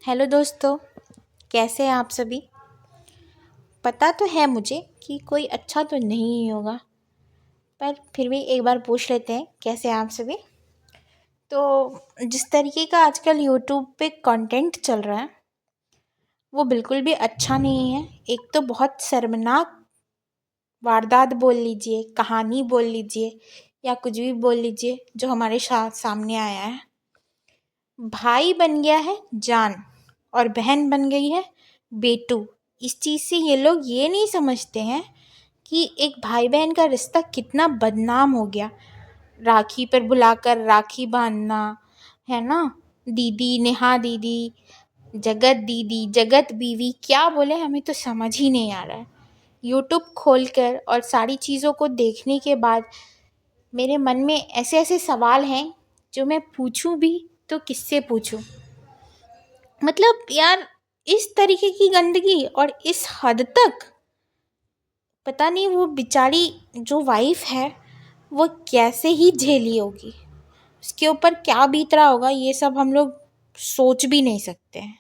Hello दोस्तों, कैसे हैं आप सभी। पता तो है मुझे कि कोई अच्छा तो नहीं होगा, पर फिर भी एक बार पूछ लेते हैं कैसे हैं आप सभी। तो जिस तरीके का आजकल यूट्यूब पे कंटेंट चल रहा है वो बिल्कुल भी अच्छा नहीं है। एक तो बहुत शर्मनाक वारदात बोल लीजिए, कहानी बोल लीजिए या कुछ भी बोल लीजिए जो हमारे सामने आया है। भाई बन गया है जान और बहन बन गई है बेटू। इस चीज़ से ये लोग ये नहीं समझते हैं कि एक भाई बहन का रिश्ता कितना बदनाम हो गया। राखी पर बुलाकर राखी बांधना, है ना। दीदी, नेहा दीदी, जगत दीदी, जगत बीवी, क्या बोले हमें तो समझ ही नहीं आ रहा है। यूट्यूब खोलकर और सारी चीज़ों को देखने के बाद मेरे मन में ऐसे ऐसे सवाल हैं जो मैं पूछूं भी तो किससे पूछूं। मतलब यार, इस तरीके की गंदगी और इस हद तक पता नहीं वो बेचारी जो वाइफ है वो कैसे ही झेली होगी, उसके ऊपर क्या बीत रहा होगा, ये सब हम लोग सोच भी नहीं सकते हैं।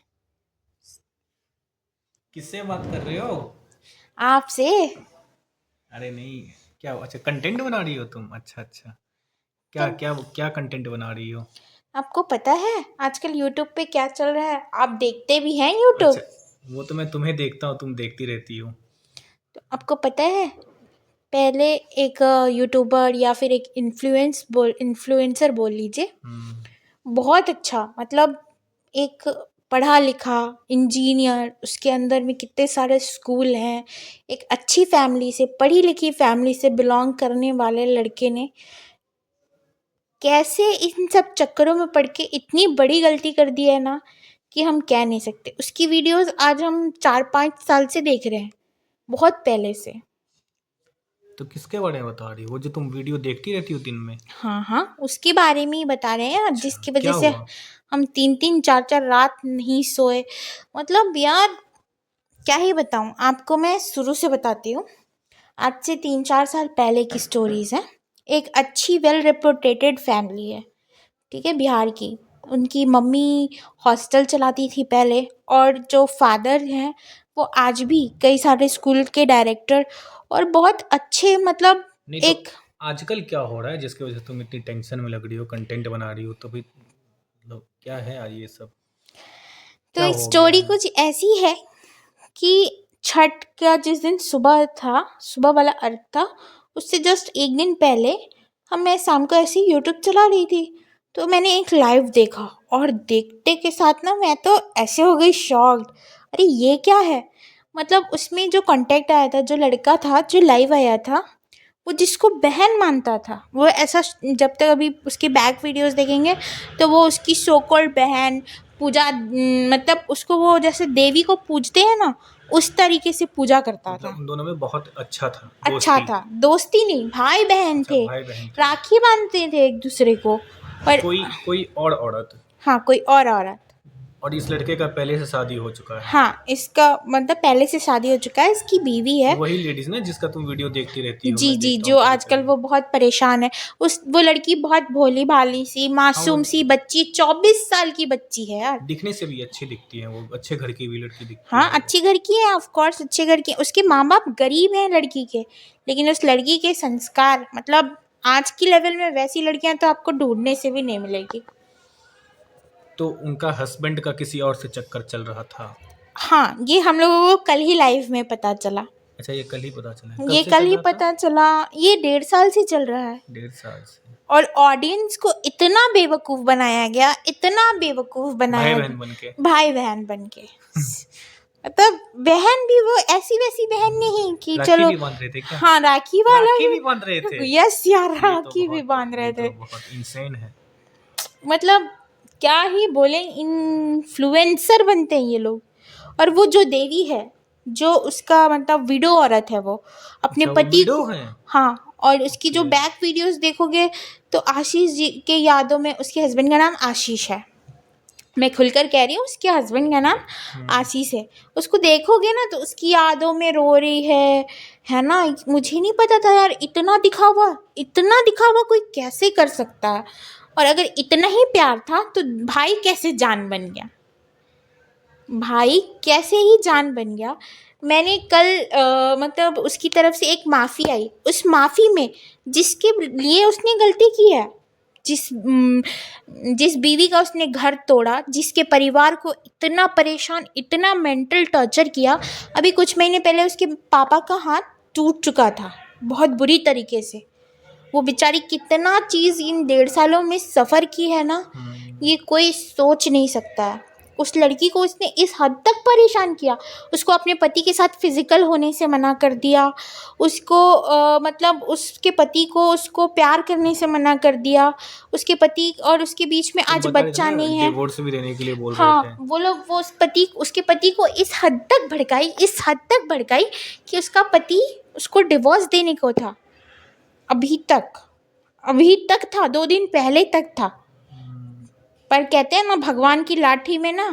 किससे बात कर रहे हो? आपसे। अरे नहीं। क्या अच्छा कंटेंट बना रही हो तुम? अच्छा अच्छा। क्या तो क्या क्या कंटेंट बना रही हो? आपको पता है आजकल यूट्यूब पे क्या चल रहा है? आप देखते भी हैं अच्छा, यूट्यूब? वो तो मैं तुम्हें देखता हूँ, तुम देखती रहती हो। तो आपको पता है पहले एक यूट्यूबर या फिर एक इन्फ्लुएंसर बोल लीजिए, हम्म। बहुत अच्छा, मतलब एक पढ़ा लिखा इंजीनियर, उसके अंदर में कितने सारे स्कूल हैं, एक अच्छी फैमिली से, पढ़ी लिखी फैमिली से बिलोंग करने वाले लड़के ने कैसे इन सब चक्करों में पड़ के इतनी बड़ी गलती कर दी है ना कि हम कह नहीं सकते। उसकी वीडियोस आज हम 4-5 साल से देख रहे हैं, बहुत पहले से। तो किसके बारे में बता रही हो? वो जो तुम वीडियो देखती रहती हो दिन में? हाँ हाँ, उसके बारे में ही बता रहे हैं अच्छा, जिसकी वजह क्या से हुआ? हम 3-3 4-4 रात नहीं सोए। मतलब यार, क्या ही बताऊँ आपको, मैं शुरू से बताती हूँ। आज से 3-4 साल पहले की स्टोरीज है। एक अच्छी वेल रेपुटेटेड फैमिली है, ठीक है, बिहार की। उनकी मम्मी हॉस्टल चलाती थी पहले, और जो फादर हैं वो आज भी कई सारे स्कूल के डायरेक्टर और बहुत अच्छे, मतलब नहीं तो एक। आजकल क्या हो रहा है जिसकी वजह से तुम इतनी टेंशन में लग रही हो, कंटेंट बना रही हो? तो भी मतलब क्या है यार ये सब? क्या तो हो गया स्टोरी है? कुछ ऐसी है कि छठ का जिस दिन सुबह था, सुबह वाला अर्घ था, उससे जस्ट एक दिन पहले मैं शाम को ऐसे ही यूट्यूब चला रही थी, तो मैंने एक लाइव देखा और देखते के साथ ना मैं तो ऐसे हो गई शॉक्ड। अरे ये क्या है। मतलब उसमें जो कांटेक्ट आया था, जो लड़का था जो लाइव आया था, वो जिसको बहन मानता था, वो ऐसा, जब तक अभी उसके बैक वीडियोस देखेंगे तो वो उसकी सो कॉल्ड बहन पूजा, मतलब उसको वो जैसे देवी को पूजते हैं ना, उस तरीके से पूजा करता मतलब था। उन दोनों में बहुत अच्छा था अच्छा दोस्ती? था, दोस्ती नहीं, भाई बहन अच्छा, थे। भाई बहन थे। राखी बांधते थे एक दूसरे को। पर कोई कोई और औरत? हाँ, कोई और औरत। और इस लड़के का पहले से शादी हो चुका है? हाँ, इसका मतलब पहले से शादी हो चुका है, इसकी बीवी है। वही लेडीज ना जिसका तुम वीडियो देखती रहती हो, जी मैं जी, देखता जो हूँ कभी आजकल कभी। वो बहुत परेशान है। उस वो लड़की बहुत भोली भाली सी, हाँ, वो मासूम सी बच्ची, 24 साल की बच्ची है यार। दिखने से भी अच्छी दिखती है, वो अच्छे घर की भी लड़की दिखती हाँ, है वो। अच्छी घर की है, ऑफ कोर्स अच्छे घर की है। उसके माँ बाप गरीब हैं लड़की के, लेकिन उस लड़की के संस्कार, मतलब आज की लेवल में वैसी लड़कियां तो आपको ढूंढने से भी नहीं मिलेगी। तो उनका हस्बैंड का किसी और से चक्कर चल रहा था? हाँ, ये हम लोगों को कल ही लाइव में पता चला। अच्छा, ये कल ही पता चला? कब ये से कल चल ही रहा था? पता चला। ये 1.5 साल से चल रहा है। 1.5 साल से? और ऑडियंस को इतना बेवकूफ बनाया गया, इतना बेवकूफ भाई बनाया बहन बन के? गया, भाई बहन बन के। मतलब बहन भी वो ऐसी वैसी बहन नहीं कि राखी चलो। भी बांध रहे थे क्या? हाँ, राखी वाला राखी भी। भी बांध रहे थे? यस यार, ये तो राखी भी बहुत बांध ये रहे थे। तो बहुत इंसेन है। मतलब क्या ही बोले, इन्फ्लुएंसर बनते हैं ये लोग। और वो जो देवी है, जो उसका मतलब विडो औरत है, वो अपने अच्छा, वो पति विडो को। है? हाँ, और उसकी जो ओके। बैक वीडियोस देखोगे तो आशीष जी के यादों में, उसके हस्बैंड का नाम आशीष है, मैं खुलकर कह रही हूँ, उसके हस्बैंड का नाम हम्म। आशीष है। उसको देखोगे ना तो उसकी यादों में रो रही है ना। मुझे नहीं पता था यार, इतना दिखावा कोई कैसे कर सकता है। और अगर इतना ही प्यार था तो भाई कैसे जान बन गया। भाई कैसे ही जान बन गया। मैंने कल मतलब उसकी तरफ से एक माफ़ी आई, उस माफ़ी में जिसके लिए उसने गलती की है, जिस बीवी का उसने घर तोड़ा, जिसके परिवार को इतना परेशान, इतना मेंटल टॉर्चर किया। अभी कुछ महीने पहले उसके पापा का हाथ टूट चुका था बहुत बुरी तरीके से। वो बेचारी कितना चीज़ इन 1.5 सालों में सफ़र की है ना, ये कोई सोच नहीं सकता है। उस लड़की को उसने इस हद तक परेशान किया, उसको अपने पति के साथ फिजिकल होने से मना कर दिया, उसको मतलब उसके पति को उसको प्यार करने से मना कर दिया, उसके पति और उसके बीच में तुम आज बता रहे थे बच्चा ना, नहीं है। डिवोर्स भी देने के लिए बोल रहे थे। हाँ, वो लोग वो उसके पति को इस हद तक भड़काई, इस हद तक भड़काई कि उसका पति उसको डिवोर्स देने को था। अभी तक था, 2 दिन पहले तक था। पर कहते हैं ना, भगवान की लाठी में ना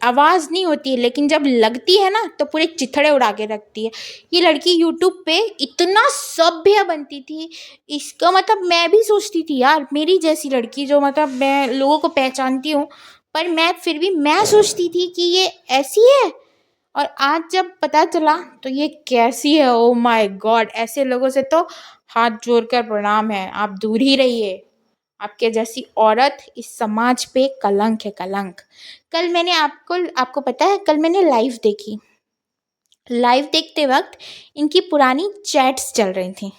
आवाज़ नहीं होती है, लेकिन जब लगती है ना तो पूरे चिथड़े उड़ा के रखती है। ये लड़की यूट्यूब पे इतना सभ्य बनती थी, इसका मतलब मैं भी सोचती थी यार, मेरी जैसी लड़की जो मतलब मैं लोगों को पहचानती हूँ, पर मैं फिर भी मैं सोचती थी कि ये ऐसी है। और आज जब पता चला तो ये कैसी है, ओ माय गॉड। ऐसे लोगों से तो हाथ जोड़कर प्रणाम है, आप दूर ही रहिए। आपके जैसी औरत इस समाज पे कलंक है, कलंक। कल मैंने आपको पता है, कल मैंने लाइव देखी। लाइव देखते वक्त इनकी पुरानी चैट्स चल रही थी।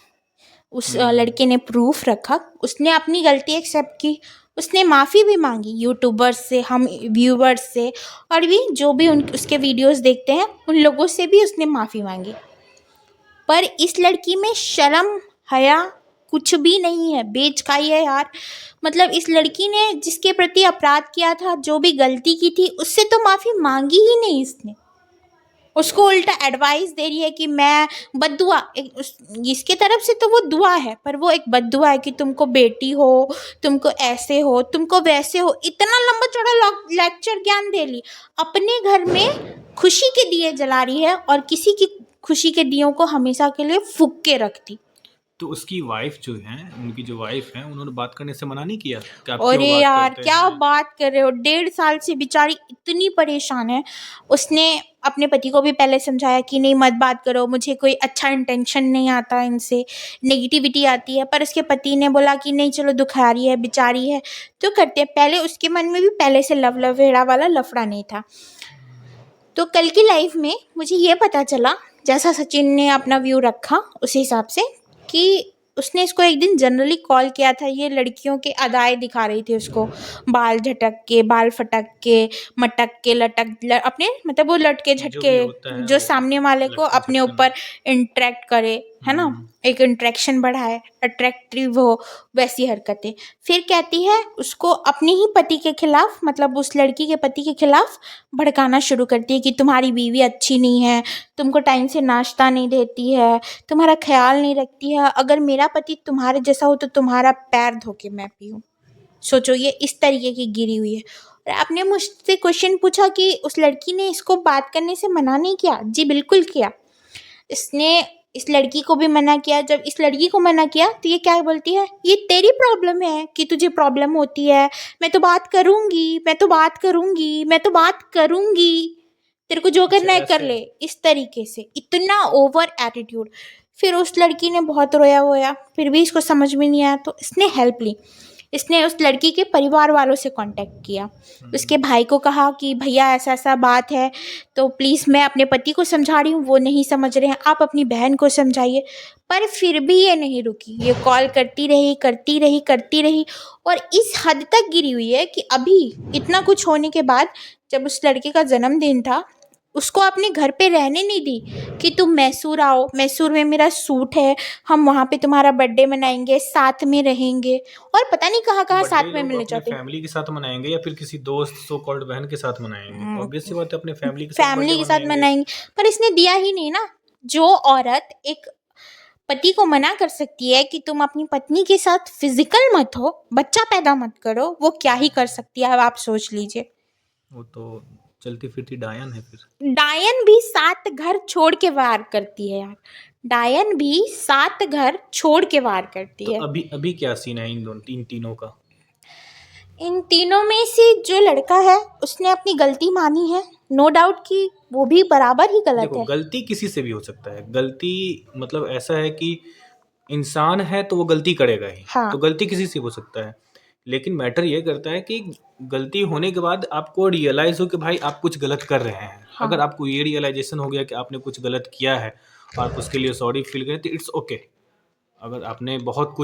उस लड़के ने प्रूफ रखा, उसने अपनी गलती एक्सेप्ट की, उसने माफ़ी भी मांगी यूट्यूबर्स से, हम व्यूवर्स से, और भी जो भी उसके वीडियोस देखते हैं उन लोगों से भी उसने माफ़ी मांगी। पर इस लड़की में शर्म हया कुछ भी नहीं है, बेचकाई है यार। मतलब इस लड़की ने जिसके प्रति अपराध किया था, जो भी गलती की थी, उससे तो माफ़ी मांगी ही नहीं इसने। उसको उल्टा एडवाइस दे रही है कि मैं बद्दुआ, इसके तरफ से तो वो दुआ है, पर वो एक बद्दुआ है कि तुमको बेटी हो, तुमको ऐसे हो, तुमको वैसे हो। इतना लंबा चौड़ा लेक्चर ज्ञान दे ली, अपने घर में खुशी के दिए जला रही है और किसी की खुशी के दियों को हमेशा के लिए फूक के रखती। तो उसकी वाइफ जो है, उनकी जो वाइफ है, उन्होंने बात करने से मना नहीं किया कि आप क्यों अरे बात यार करते क्या हैं? बात कर रहे हो, 1.5 साल से बेचारी इतनी परेशान है। उसने अपने पति को भी पहले समझाया कि नहीं मत बात करो, मुझे कोई अच्छा इंटेंशन नहीं आता, इनसे नेगेटिविटी आती है। पर उसके पति ने बोला कि नहीं चलो, दुखा रही है, बेचारी है तो करते हैं। पहले उसके मन में भी पहले से लवेड़ा वाला लफड़ा नहीं था। तो कल की लाइफ में मुझे ये पता चला, जैसा सचिन ने अपना व्यू रखा उस हिसाब से, कि उसने इसको एक दिन जनरली कॉल किया था। ये लड़कियों के अदाएँ दिखा रही थी उसको, बाल झटक के, बाल फटक के, मटक के, अपने मतलब वो लटके जो भी झटके, होता है जो वो सामने वाले को लटकन अपने झटकन। ऊपर इंटरेक्ट करे, है ना, एक इंटरेक्शन बढ़ाए, अट्रैक्टिव हो, वैसी हरकतें। फिर कहती है उसको अपने ही पति के खिलाफ, मतलब उस लड़की के पति के खिलाफ भड़काना शुरू करती है कि तुम्हारी बीवी अच्छी नहीं है, तुमको टाइम से नाश्ता नहीं देती है, तुम्हारा ख्याल नहीं रखती है, अगर मेरा पति तुम्हारे जैसा हो तो तुम्हारा पैर धो के मैं पीऊँ। सोचो, ये इस तरीके की गिरी हुई है। और आपने मुझसे क्वेश्चन पूछा कि उस लड़की ने इसको बात करने से मना नहीं किया। जी बिल्कुल किया। इसने इस लड़की को भी मना किया। जब इस लड़की को मना किया तो ये क्या बोलती है, ये तेरी प्रॉब्लम है कि तुझे प्रॉब्लम होती है, मैं तो बात करूँगी, मैं तो बात करूँगी, मैं तो बात करूँगी, तेरे को जो अच्छा, करना है कर ऐसे। ले। इस तरीके से इतना ओवर एटीट्यूड। फिर उस लड़की ने बहुत रोया होया, फिर भी इसको समझ में नहीं आया तो इसने हेल्प ली। इसने उस लड़की के परिवार वालों से कांटेक्ट किया, उसके भाई को कहा कि भैया ऐसा ऐसा बात है, तो प्लीज़ मैं अपने पति को समझा रही हूँ, वो नहीं समझ रहे हैं, आप अपनी बहन को समझाइए। पर फिर भी ये नहीं रुकी, ये कॉल करती रही, करती रही, करती रही, और इस हद तक गिरी हुई है कि अभी इतना कुछ होने के बाद, जब उस लड़के का जन्मदिन था, उसको अपने घर पे रहने नहीं दी कि तुम मैसूर आओ, मैसूर में मेरा सूट है, हम वहाँ पे तुम्हारा बर्थडे मनाएंगे, साथ में रहेंगे, और पता नहीं कहाँ कहाँ बर्थडे साथ में लोग मिलने अपने जाते। फैमिली के साथ मनाएंगे या फिर किसी दोस्त सो कॉल्ड बहन के साथ मनाएंगे? ऑब्वियस सी बात है, अपने फैमिली के साथ फैमिली बर्थडे के साथ मनाएंगे। मनाएंगे। पर इसने दिया ही नहीं ना। जो औरत एक पति को मना कर सकती है कि तुम अपनी पत्नी के साथ फिजिकल मत हो, बच्चा पैदा मत करो, वो क्या ही कर सकती है, अब आप सोच लीजिए। वो तो चलती फिरती डायन है फिर। डायन भी 7 घर छोड़ के वार करती है यार, डायन भी 7 घर छोड़ के वार करती तो है। अभी अभी क्या सीन है इन तीनों का? इन तीनों में से जो लड़का है उसने अपनी गलती मानी है, नो डाउट कि वो भी बराबर ही गलत देखो, है। गलती किसी से भी हो सकता है। गलती मतलब ऐसा है कि इंसान है तो वो गलती करेगा ही, हाँ तो गलती किसी से हो सकता है। लेकिन मैटर ये करता है कि गलती होने के बाद आपको रियलाइज हो कि भाई आप कुछ गलत कर रहे हैं। अगर हाँ आपको ये रियलाइजेशन हो गया कि आपने कुछ गलत किया है और आप उसके लिए सॉरी फील करें, तो इट्स ओके। अगर आपने बहुत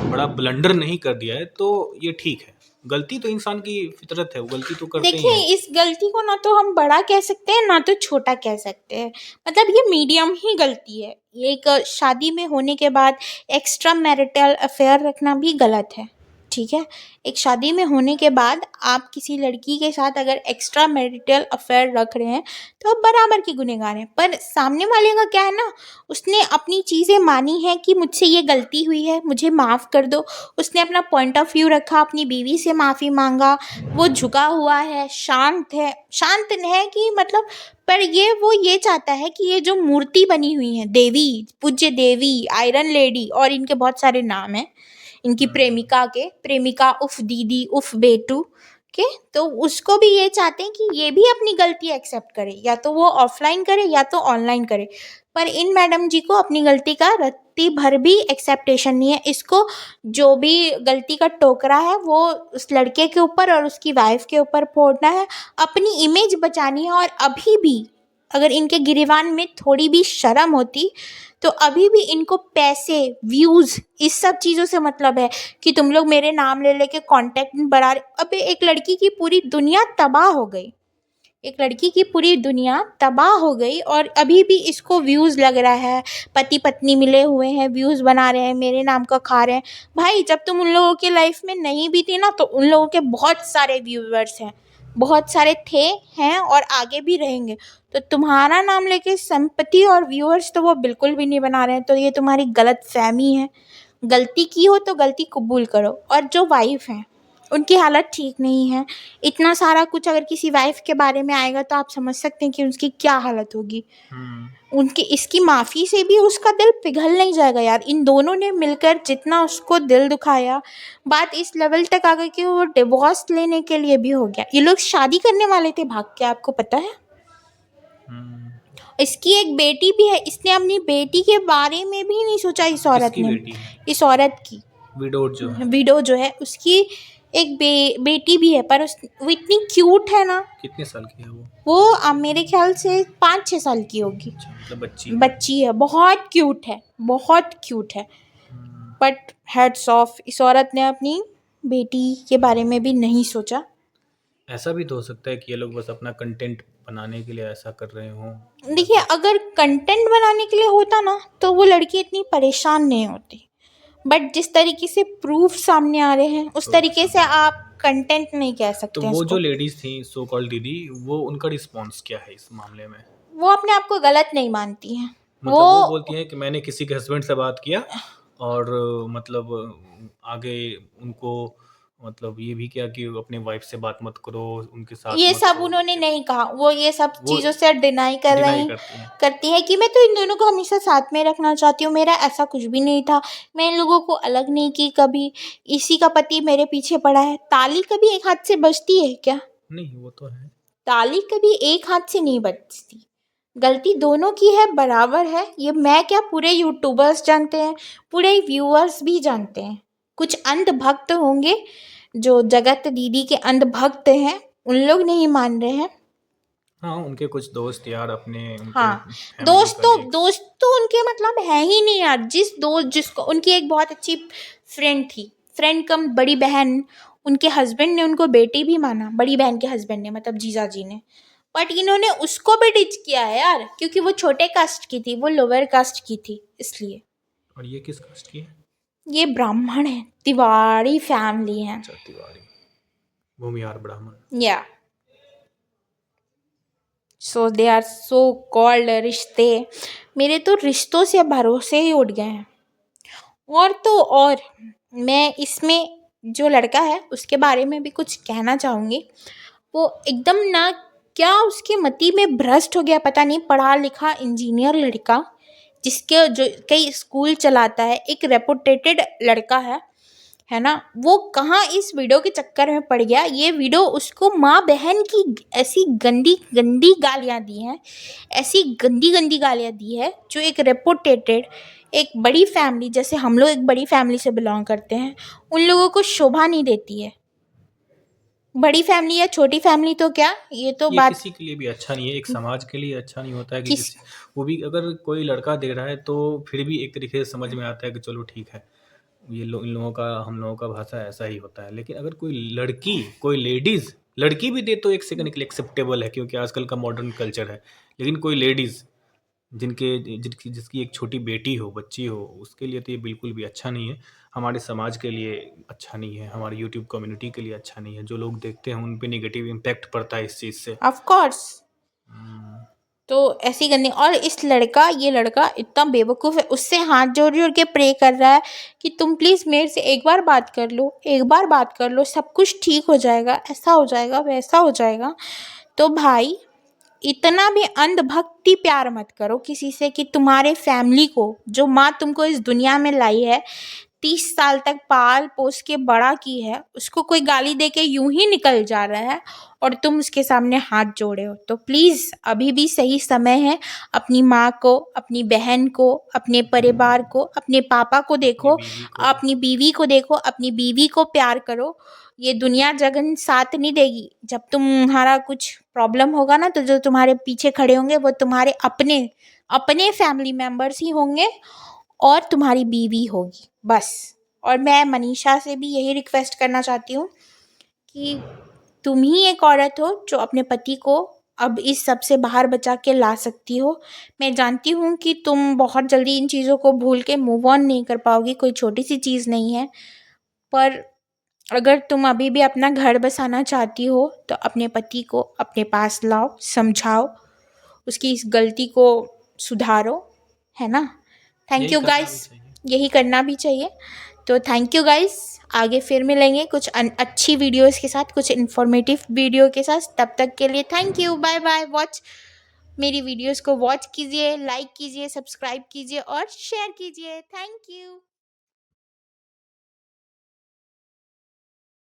बड़ा ब्लंडर नहीं कर दिया है तो ये ठीक है। गलती तो इंसान की फितरत है, वो गलती तो करते ही देखिए, हैं। इस गलती को ना तो हम बड़ा कह सकते हैं ना तो छोटा कह सकते हैं, मतलब ये मीडियम ही गलती है। ये एक शादी में होने के बाद एक्स्ट्रा मैरिटल अफेयर रखना भी गलत है, ठीक है। एक शादी में होने के बाद आप किसी लड़की के साथ अगर एक्स्ट्रा मैरिटल अफेयर रख रहे हैं तो आप बराबर के गुनहगार हैं। पर सामने वाले का क्या है ना, उसने अपनी चीज़ें मानी है कि मुझसे ये गलती हुई है, मुझे माफ़ कर दो। उसने अपना पॉइंट ऑफ व्यू रखा, अपनी बीवी से माफ़ी मांगा, वो झुका हुआ है, शांत है। शांत है कि मतलब, पर वो ये चाहता है कि ये जो मूर्ति बनी हुई है, देवी, पूज्य देवी, आयरन लेडी, और इनके बहुत सारे नाम हैं इनकी प्रेमिका उफ दीदी उफ बेटू के, तो उसको भी ये चाहते हैं कि ये भी अपनी गलती एक्सेप्ट करे, या तो वो ऑफलाइन करे या तो ऑनलाइन करे। पर इन मैडम जी को अपनी गलती का रत्ती भर भी एक्सेप्टेशन नहीं है। इसको जो भी गलती का टोकरा है वो उस लड़के के ऊपर और उसकी वाइफ के ऊपर फोड़ना है, अपनी इमेज बचानी है। और अभी भी अगर इनके गिरेबान में थोड़ी भी शर्म होती तो अभी भी इनको पैसे, व्यूज़, इस सब चीज़ों से मतलब है कि तुम लोग मेरे नाम ले लेके कांटेक्ट बढ़ा रहे। अबे एक लड़की की पूरी दुनिया तबाह हो गई, एक लड़की की पूरी दुनिया तबाह हो गई और अभी भी इसको व्यूज़ लग रहा है। पति पत्नी मिले हुए हैं, व्यूज़ बना रहे हैं, मेरे नाम का खा रहे हैं। भाई जब तुम उन लोगों की लाइफ में नहीं भी थी ना तो उन लोगों के बहुत सारे व्यूवर्स हैं, बहुत सारे थे, हैं और आगे भी रहेंगे। तो तुम्हारा नाम लेके संपत्ति और व्यूअर्स तो वो बिल्कुल भी नहीं बना रहे हैं। तो ये तुम्हारी गलत फहमी है। गलती की हो तो गलती कबूल करो। और जो वाइफ हैं उनकी हालत ठीक नहीं है। इतना सारा कुछ अगर किसी वाइफ के बारे में आएगा तो आप समझ सकते हैं कि उसकी क्या हालत होगी। उनकी इसकी माफ़ी से भी उसका दिल पिघल नहीं जाएगा यार। इन दोनों ने मिलकर जितना उसको दिल दुखाया, बात इस लेवल तक आ गई कि वो डिवोर्स लेने के लिए भी हो गया। ये लोग शादी करने वाले थे भाग के, आपको पता है। इसकी एक बेटी भी है, इसने अपनी बेटी के बारे में भी नहीं सोचा। इस औरत किसकी ने, बेटी है? इस औरत की विडो जो है उसकी एक बेटी भी है। पर वो इतनी क्यूट है ना। कितने साल की है वो? वो मेरे ख्याल से 5-6 साल की होगी। अच्छा, मतलब बच्ची है, बहुत क्यूट है, बहुत क्यूट है। बट हेड्स ऑफ, इस औरत ने अपनी बेटी के बारे में भी नहीं सोचा। ऐसा भी तो हो सकता है कि ये लोग बस अपना कंटेंट बनाने के लिए ऐसा कर रहे हों। देखिए, अगर कंटेंट बनाने के लिए होता ना तो वो लड़की इतनी परेशान नहीं होती। बट जिस तरीके से प्रूफ सामने आ रहे हैं उस तरीके से आप कंटेंट नहीं कह तो सकते वो जो इसको। लेडीज थी सो कॉल्ड दीदी, वो उनका रिस्पॉन्स क्या है इस मामले में? वो अपने आप को गलत नहीं मानती हैं। मतलब वो बोलती हैं कि मैंने किसी के हस्बैंड से बात किया और मतलब आगे उनको मतलब ये भी किया कि अपने वाइफ से बात मत करो, उनके साथ ये मत सब सोओ, उन्होंने बच्चे नहीं कहा। वो ये सब वो चीज़ों से डिनाई कर डिनाई रही करती हैं। करती है कि मैं तो इन दोनों को हमेशा साथ में रखना चाहती हूँ, मेरा ऐसा कुछ भी नहीं था, मैं इन लोगों को अलग नहीं की कभी, इसी का पति मेरे पीछे पड़ा है। ताली कभी एक हाथ से बजती है क्या? नहीं, वो तो है। ताली कभी एक हाथ से नहीं बजती। गलती दोनों की है, बराबर है। ये मैं क्या, पूरे यूट्यूबर्स जानते हैं, पूरे व्यूअर्स भी जानते हैं। कुछ अंधभक्त होंगे जो जगत दीदी के अंधभक्त हैं, उन लोग नहीं मान रहे हैं। हाँ, उनके कुछ दोस्त यार अपने उनके हाँ, फैमिली कलीग्स। दोस्त तो उनके मतलब है ही नहीं यार। जिसको उनकी एक बहुत अच्छी फ्रेंड थी, फ्रेंड कम बड़ी बहन, उनके हस्बैंड ने उनको बेटी भी माना, बड़ी बहन के हस्बैंड ने, मतलब जीजा जी ने। बट इन्होंने उसको भी डिच किया है यार, क्योंकि वो छोटे कास्ट की थी, वो लोअर कास्ट की थी, इसलिए। और ये किस कास्ट की है? ये ब्राह्मण है, तिवारी फैमिली है। अच्छा, तिवारी, भूमिहार ब्राह्मण। या सो दे आर सो कॉल्ड रिश्ते। मेरे तो रिश्तों से भरोसे ही उठ गए हैं। और तो और मैं इसमें जो लड़का है उसके बारे में भी कुछ कहना चाहूँगी। वो एकदम ना, क्या उसके मति में भ्रष्ट हो गया पता नहीं। पढ़ा लिखा इंजीनियर लड़का, जिसके जो कई स्कूल चलाता है, एक रेपुटेटेड लड़का है, है ना। वो कहाँ इस वीडियो के चक्कर में पड़ गया। ये वीडियो उसको माँ बहन की ऐसी गंदी गंदी गालियाँ दी हैं, ऐसी गंदी गंदी गालियाँ दी है जो एक रेपुटेटेड, एक बड़ी फैमिली, जैसे हम लोग एक बड़ी फैमिली से बिलोंग करते हैं, उन लोगों को शोभा नहीं देती है। बड़ी फैमिली या छोटी फैमिली तो क्या, ये तो ये बात किसी के लिए भी अच्छा नहीं है, एक समाज के लिए अच्छा नहीं होता है कि किस किसी, वो भी अगर कोई लड़का दे रहा है तो फिर भी एक तरीके से समझ में आता है कि चलो ठीक है, इन लोगों का, हम लोगों का भाषा ऐसा ही होता है। लेकिन अगर कोई लड़की, कोई लेडीज, लड़की भी दे तो एक सेकंड के लिए एक्सेप्टेबल है क्योंकि आजकल का मॉडर्न कल्चर है। लेकिन कोई लेडीज जिसकी एक छोटी बेटी हो, बच्ची हो, उसके लिए तो ये बिल्कुल भी अच्छा नहीं है। हमारे समाज के लिए अच्छा नहीं है, हमारे यूट्यूब कम्युनिटी के लिए अच्छा नहीं है। जो लोग देखते हैं उन पे नेगेटिव इम्पैक्ट पड़ता है इस चीज़ से। Of course. तो ऐसी करनी, और ये लड़का इतना बेवकूफ़ है, उससे हाथ जोड़ जोड़ के प्रे कर रहा है कि तुम प्लीज़ मेरे से एक बार बात कर लो, एक बार बात कर लो, सब कुछ ठीक हो जाएगा, ऐसा हो जाएगा, वैसा हो जाएगा। तो भाई, इतना भी अंधभक्ति प्यार मत करो किसी से कि तुम्हारे फैमिली को, जो माँ तुमको इस दुनिया में लाई है, 30 साल तक पाल पोस के बड़ा की है, उसको कोई गाली दे के यूं ही निकल जा रहा है और तुम उसके सामने हाथ जोड़े हो। तो प्लीज़, अभी भी सही समय है। अपनी माँ को, अपनी बहन को, अपने परिवार को, अपने पापा को देखो, अपनी बीवी को देखो, अपनी बीवी को प्यार करो। ये दुनिया जगन साथ नहीं देगी। जब तुम्हारा कुछ प्रॉब्लम होगा ना, तो जो तुम्हारे पीछे खड़े होंगे वो तुम्हारे अपने अपने फैमिली मेम्बर्स ही होंगे और तुम्हारी बीवी होगी, बस। और मैं मनीषा से भी यही रिक्वेस्ट करना चाहती हूँ कि तुम ही एक औरत हो जो अपने पति को अब इस सब से बाहर बचा के ला सकती हो। मैं जानती हूँ कि तुम बहुत जल्दी इन चीज़ों को भूल के मूव ऑन नहीं कर पाओगी, कोई छोटी सी चीज़ नहीं है। पर अगर तुम अभी भी अपना घर बसाना चाहती हो तो अपने पति को अपने पास लाओ, समझाओ, उसकी इस गलती को सुधारो, है ना। थैंक यही यू करना भी गाइस, चाहिए। यही करना भी चाहिए। तो थैंक यू गाइस, आगे फिर मिलेंगे कुछ अच्छी वीडियोस के साथ, कुछ इन्फॉर्मेटिव वीडियो के साथ। तब तक के लिए थैंक यू, बाय बाय। मेरी वीडियोस को वॉच कीजिए, लाइक कीजिए, सब्सक्राइब कीजिए और शेयर कीजिए। Thank you.